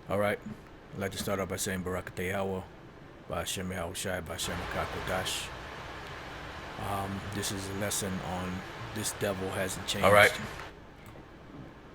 All right. I'd like to start off by saying Barakate Yawa, Ba'ashem Yahushai, Ba'ashem Kakodash. This is a lesson on this devil hasn't changed. All right.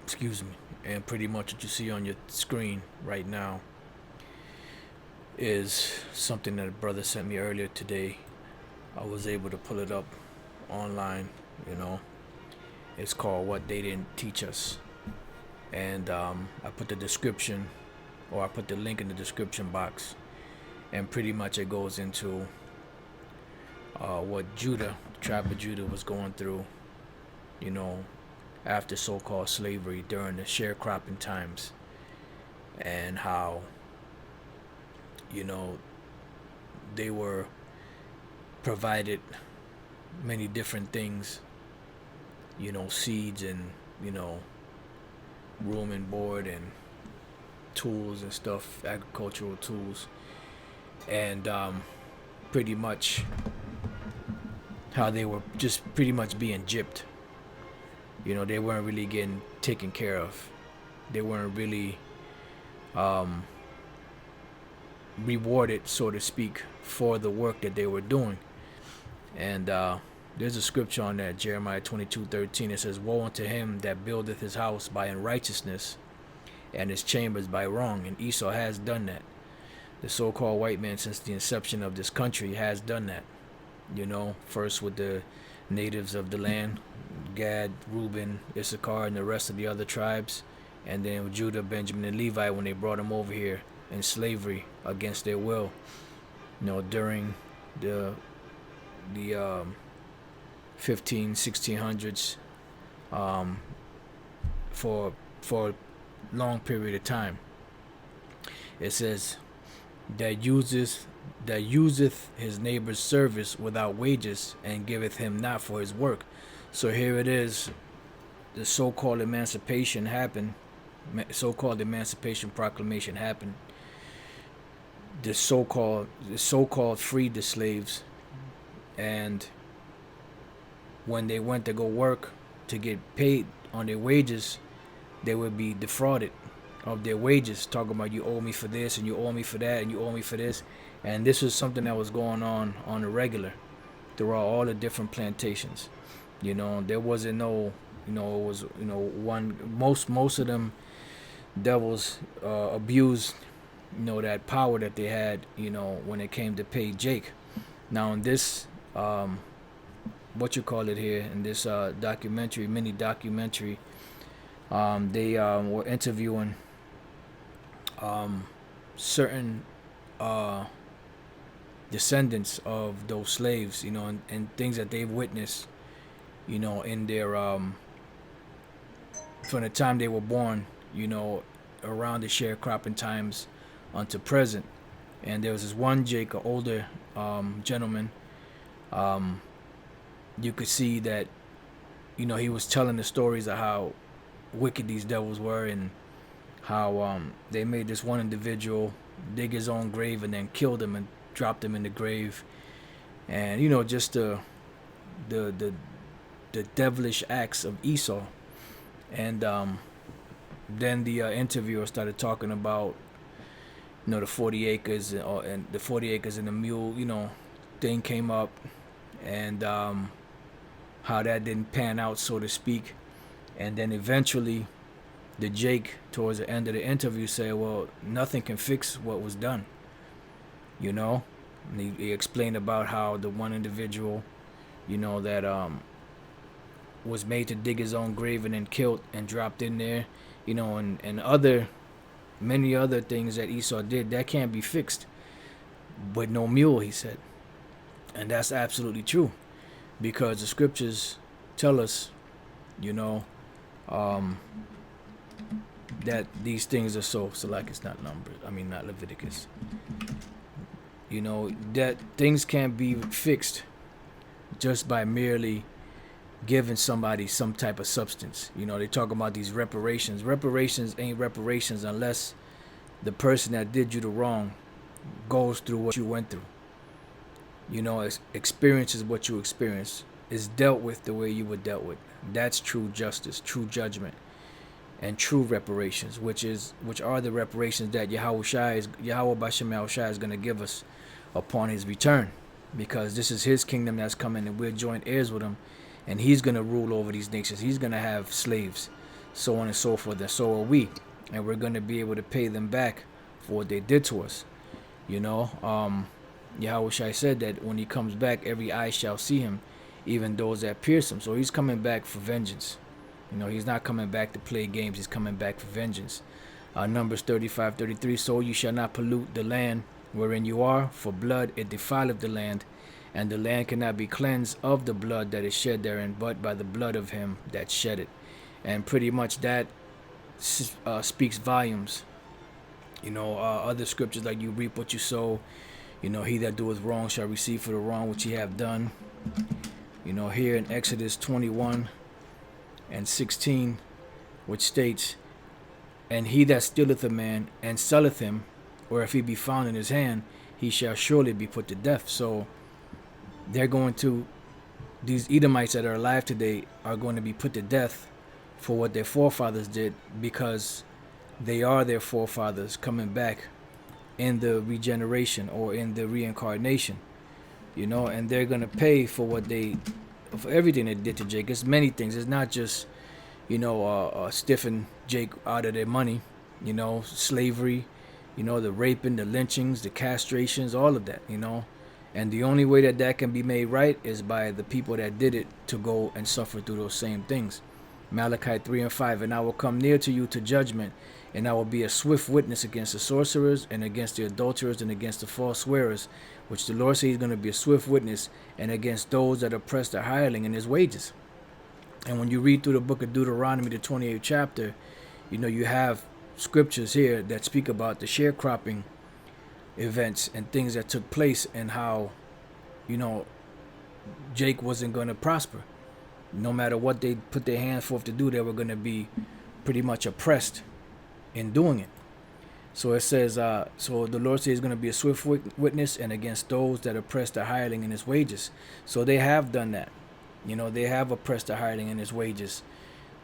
Excuse me. And pretty much what you see on your screen right now is something that a brother sent me earlier today. I was able to pull it up online, you know. It's called What They Didn't Teach Us. And I put the description, or I put the link in the description box. And pretty much it goes into what Judah, the tribe of Judah, was going through, you know, after so-called slavery during the sharecropping times, and how, you know, they were provided many different things, you know, seeds and, you know, room and board and tools and stuff, agricultural tools, and pretty much how they were just pretty much being gypped. You know, they weren't really getting taken care of. They weren't really rewarded, so to speak, for the work that they were doing. And there's a scripture on that, Jeremiah 22:13. It says, "Woe unto him that buildeth his house by unrighteousness, and his chambers by wrong." And Esau has done that. The so-called white man, since the inception of this country, has done that. You know, first with the natives of the land, Gad, Reuben, Issachar, and the rest of the other tribes, and then with Judah, Benjamin, and Levi when they brought them over here in slavery against their will. You know, during the 1600s, for a long period of time. It says that useth his neighbor's service without wages, and giveth him not for his work. So here it is, the so-called emancipation happened, so-called Emancipation Proclamation happened. The so-called freed the slaves, and when they went to go work to get paid on their wages, they would be defrauded of their wages, talking about, you owe me for this, and you owe me for that, and you owe me for this. And this was something that was going on the regular throughout all the different plantations. You know, there wasn't no, you know, it was, you know, most of them devils abused, you know, that power that they had, you know, when it came to pay Jake. Now in this what you call it here, in this documentary, mini documentary, they were interviewing certain descendants of those slaves, you know, and things that they've witnessed, you know, in their from the time they were born, you know, around the sharecropping times unto present. And there was this one Jake, an older gentleman. You could see that, you know, he was telling the stories of how wicked these devils were, and how they made this one individual dig his own grave and then killed him and dropped him in the grave. And, you know, just the devilish acts of Esau. And then the interviewer started talking about, you know, the 40 acres and the 40 acres and the mule, you know, thing came up, and how that didn't pan out, so to speak. And then eventually the Jake, towards the end of the interview, said, well, nothing can fix what was done, you know. And he explained about how the one individual, you know, that was made to dig his own grave and then killed and dropped in there, you know, and many other things that Esau did that can't be fixed with no mule, he said. And that's absolutely true, because the scriptures tell us, you know, that these things are so like it's not numbered. I mean, not Leviticus. You know, that things can't be fixed just by merely giving somebody some type of substance. You know, they talk about these reparations. Reparations ain't reparations unless the person that did you the wrong goes through what you went through. You know, experiences what you experienced, is dealt with the way you were dealt with. That's true justice, true judgment. and true reparations, which are the reparations that Yahweh Bashem Yahushai is going to give us upon his return, because this is his kingdom that's coming, and we're joint heirs with him, and he's going to rule over these nations. He's going to have slaves, so on and so forth, and so are we, and we're going to be able to pay them back for what they did to us. Yahweh said that when he comes back, every eye shall see him, even those that pierce him. So he's coming back for vengeance. He's not coming back to play games. He's coming back for vengeance. Numbers 35:33. So you shall not pollute the land wherein you are, for blood it defileth the land, and the land cannot be cleansed of the blood that is shed therein, but by the blood of him that shed it. And pretty much that speaks volumes. Other scriptures like you reap what you sow. He that doeth wrong shall receive for the wrong which he have done. Here in Exodus 21:16, which states, and he that stealeth a man and selleth him, or if he be found in his hand, he shall surely be put to death. So these Edomites that are alive today are going to be put to death for what their forefathers did, because they are their forefathers coming back in the regeneration or in the reincarnation, and they're going to pay for everything they did to Jake. It's many things. It's not just, stiffing Jake out of their money, slavery, the raping, the lynchings, the castrations, all of that, and the only way that can be made right is by the people that did it to go and suffer through those same things. Malachi 3:5, and I will come near to you to judgment, and I will be a swift witness against the sorcerers and against the adulterers and against the false swearers, which the Lord says he's going to be a swift witness, and against those that oppress the hireling in his wages. And when you read through the book of Deuteronomy, the 28th chapter, you have scriptures here that speak about the sharecropping events and things that took place, and how, Jake wasn't going to prosper. No matter what they put their hands forth to do, they were going to be pretty much oppressed in doing it. So it says, so the Lord says he's going to be a swift witness, and against those that oppress the hireling in his wages. So they have done that. They have oppressed the hireling in his wages.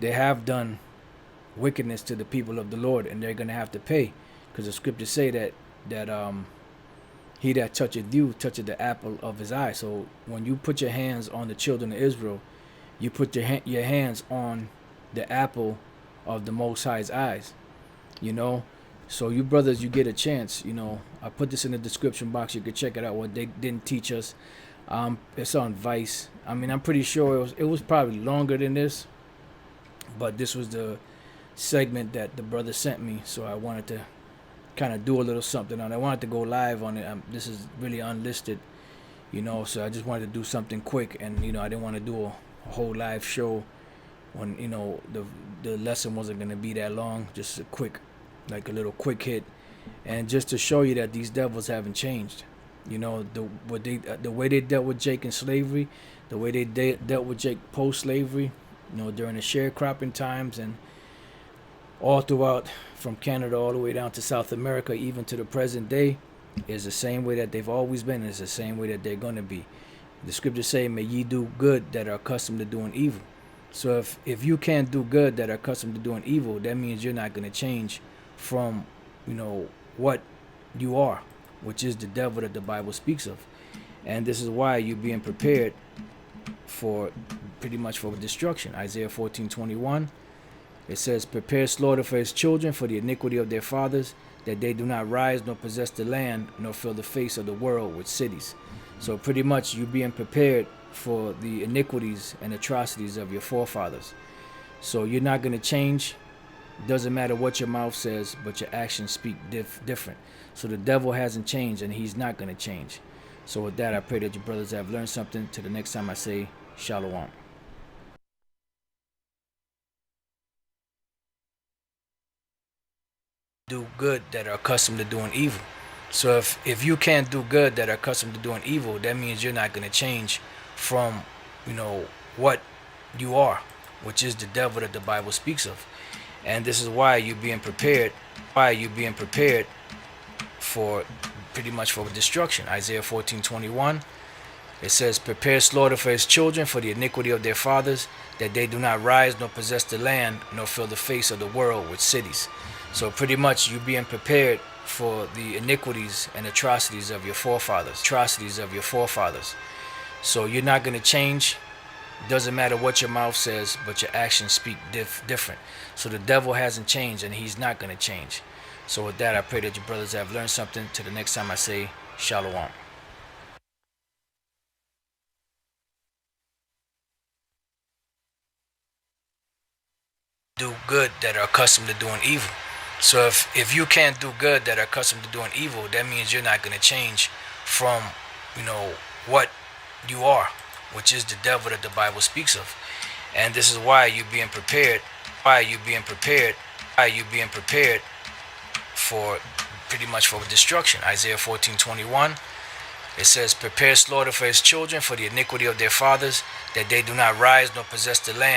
They have done wickedness to the people of the Lord, and they're going to have to pay, because the scriptures say that he that toucheth you toucheth the apple of his eye. So when you put your hands on the children of Israel, you put your hands on the apple of the Most High's eyes. So you brothers, you get a chance, I put this in the description box. You can check it out, what they didn't teach us. It's on Vice. I'm pretty sure it was probably longer than this, but this was the segment that the brother sent me, so I wanted to kind of do a little something on it. I wanted to go live on it. This is really unlisted, so I just wanted to do something quick, and I didn't want to do a whole live show when the lesson wasn't going to be that long. Just a little quick hit, and just to show you that these devils haven't changed. The way they dealt with Jake in slavery, the way they dealt with Jake post-slavery, during the sharecropping times, and all throughout, from Canada all the way down to South America, even to the present day, is the same way that they've always been. It's the same way that they're going to be. The scriptures say, may ye do good that are accustomed to doing evil. So if you can't do good that are accustomed to doing evil, that means you're not going to change from, what you are, which is the devil that the Bible speaks of. And this is why you're being prepared for pretty much for destruction. Isaiah 14:21, it says, prepare slaughter for his children for the iniquity of their fathers, that they do not rise nor possess the land, nor fill the face of the world with cities. So pretty much you being prepared for the iniquities and atrocities of your forefathers. So you're not going to change. Doesn't matter what your mouth says, but your actions speak different. So the devil hasn't changed, and he's not going to change. So with that, I pray that you brothers have learned something. Till the next time I say Shalom. Do good that are accustomed to doing evil. So if you can't do good that are accustomed to doing evil, that means you're not going to change from, what you are, which is the devil that the Bible speaks of. And this is why you're being prepared. For pretty much for destruction. Isaiah 14:21, It says, prepare slaughter for his children for the iniquity of their fathers, that they do not rise nor possess the land, nor fill the face of the world with cities. So pretty much you being prepared for the iniquities and atrocities of your forefathers. So you're not going to change. Doesn't matter what your mouth says, but your actions speak different. So the devil hasn't changed, and he's not going to change. So with that, I pray that you brothers have learned something. Till the next time I say Shalom. Do good that are accustomed to doing evil. So if you can't do good that are accustomed to doing evil, that means you're not going to change from, what you are, which is the devil that the Bible speaks of. And this is why you're being prepared. For pretty much for destruction. Isaiah 14:21. It says, prepare slaughter for his children for the iniquity of their fathers, that they do not rise nor possess the land.